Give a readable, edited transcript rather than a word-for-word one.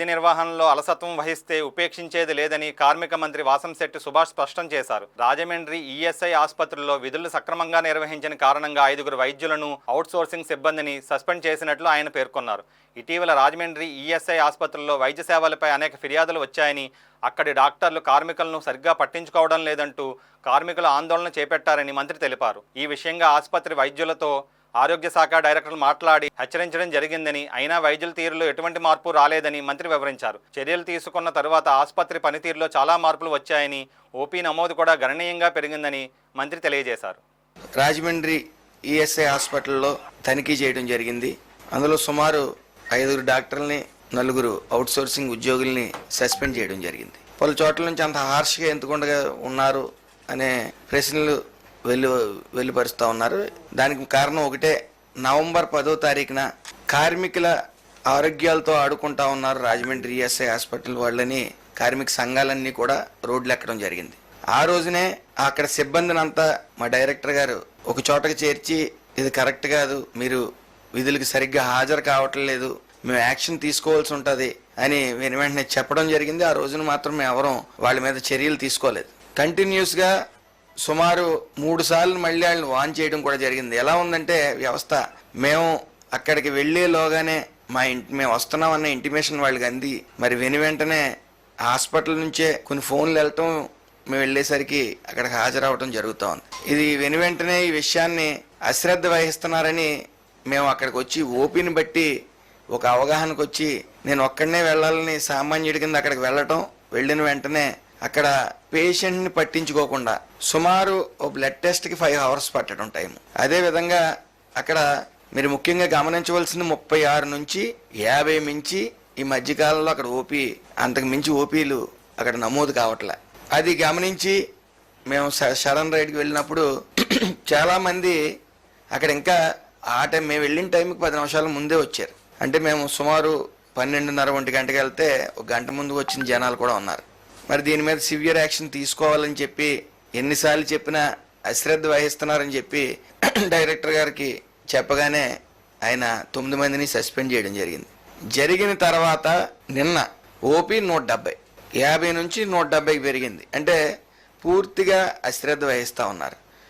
విధి నిర్వహణలో అలసత్వం వహిస్తే ఉపేక్షించేది లేదని కార్మిక మంత్రి వాసంశెట్టి సుభాష్ స్పష్టం చేశారు. రాజమండ్రి ఈఎస్ఐ ఆసుపత్రిలో విధులు సక్రమంగా నిర్వహించిన కారణంగా 5 వైద్యులను అవుట్సోర్సింగ్ సిబ్బందిని సస్పెండ్ చేసినట్లు ఆయన పేర్కొన్నారు. ఇటీవల రాజమండ్రి ఈఎస్ఐ ఆసుపత్రిలో వైద్య సేవలపై అనేక ఫిర్యాదులు వచ్చాయని, అక్కడి డాక్టర్లు కార్మికులను సరిగ్గా పట్టించుకోవడం లేదంటూ కార్మికులు ఆందోళన చేపట్టారని మంత్రి తెలిపారు. ఈ విషయంగా ఆసుపత్రి వైద్యులతో ఆరోగ్య శాఖ డైరెక్టర్లు మాట్లాడి హెచ్చరించడం జరిగిందని, అయినా వైద్యుల తీరులో ఎటువంటి మార్పు రాలేదని మంత్రి వివరించారు. చర్యలు తీసుకున్న తరువాత ఆసుపత్రి పనితీరులో చాలా మార్పులు వచ్చాయని, ఓపీ నమోదు కూడా గణనీయంగా పెరిగిందని మంత్రి తెలియజేశారు. రాజమండ్రి ఈఎస్ఐ హాస్పిటల్లో తనిఖీ చేయడం జరిగింది. అందులో సుమారు 5 డాక్టర్లని, 4 అవుట్సోర్సింగ్ ఉద్యోగుల్ని సస్పెండ్ చేయడం జరిగింది. పలు చోట్ల నుంచి అంత హార్ష్గా ఎందుకుండా ఉన్నారు అనే ప్రశ్నలు వెలువరుస్తూ ఉన్నారు. దానికి కారణం ఒకటే, నవంబర్ 10వ తారీఖున కార్మికుల ఆరోగ్యాలతో ఆడుకుంటా ఉన్నారు రాజమండ్రి ఈఎస్ఐ హాస్పిటల్ వాళ్ళని కార్మిక సంఘాలన్నీ కూడా రోడ్లు ఎక్కడం జరిగింది. ఆ రోజునే అక్కడ సిబ్బందిని అంతా మా డైరెక్టర్ గారు ఒక చోటకి చేర్చి, ఇది కరెక్ట్ కాదు, మీరు విధులకు సరిగ్గా హాజరు కావట్లేదు, మేము యాక్షన్ తీసుకోవాల్సి ఉంటుంది అని వెంటనే చెప్పడం జరిగింది. ఆ రోజున మాత్రం మేము ఎవరూ వాళ్ళ మీద చర్యలు తీసుకోలేదు. కంటిన్యూస్గా సుమారు 3 సార్లు మళ్ళీ వాళ్ళని వాన్ చేయడం కూడా జరిగింది. ఎలా ఉందంటే వ్యవస్థ, మేము అక్కడికి వెళ్ళేలోగానే మేము వస్తున్నామన్న ఇంటిమేషన్ వాళ్ళకి అంది. మరి వెంటనే హాస్పిటల్ నుంచే కొన్ని ఫోన్లు వెళ్ళటం, మేము వెళ్ళేసరికి అక్కడికి హాజరవటం జరుగుతూ ఉంది. ఇది వెంటనే ఈ విషయాన్ని అశ్రద్ధ వహిస్తున్నారని మేము అక్కడికి వచ్చి ఓపీని బట్టి ఒక అవగాహనకు వచ్చి, నేను ఒక్కడనే వెళ్ళాలని సామాన్యుడి కింద అక్కడికి వెళ్ళటం, వెళ్ళిన వెంటనే అక్కడ పేషెంట్ని పట్టించుకోకుండా సుమారు ఓ బ్లడ్ టెస్ట్కి 5 hours పట్టడం టైం. అదేవిధంగా అక్కడ మీరు ముఖ్యంగా గమనించవలసింది 36 నుంచి 50 మించి ఈ మధ్యకాలంలో అక్కడ ఓపీ, అంతకు మించి ఓపీలు అక్కడ నమోదు కావట్లే. అది గమనించి మేము సడన్ రైడ్కి వెళ్ళినప్పుడు చాలామంది అక్కడ ఇంకా మేము వెళ్ళిన టైంకి 10 నిమిషాల ముందే వచ్చారు. అంటే మేము సుమారు 12:30, 1 గంటకి వెళ్తే 1 గంట ముందు వచ్చిన జనాలు కూడా ఉన్నారు. మరి దీని మీద సివియర్ యాక్షన్ తీసుకోవాలని చెప్పి ఎన్నిసార్లు చెప్పినా అశ్రద్ధ వహిస్తున్నారని చెప్పి డైరెక్టర్ గారికి చెప్పగానే ఆయన 9 మందిని సస్పెండ్ చేయడం జరిగింది. జరిగిన తర్వాత నిన్న ఓపీ 170, 50 నుంచి 170కి పెరిగింది. అంటే పూర్తిగా అశ్రద్ధ వహిస్తూ ఉన్నారు.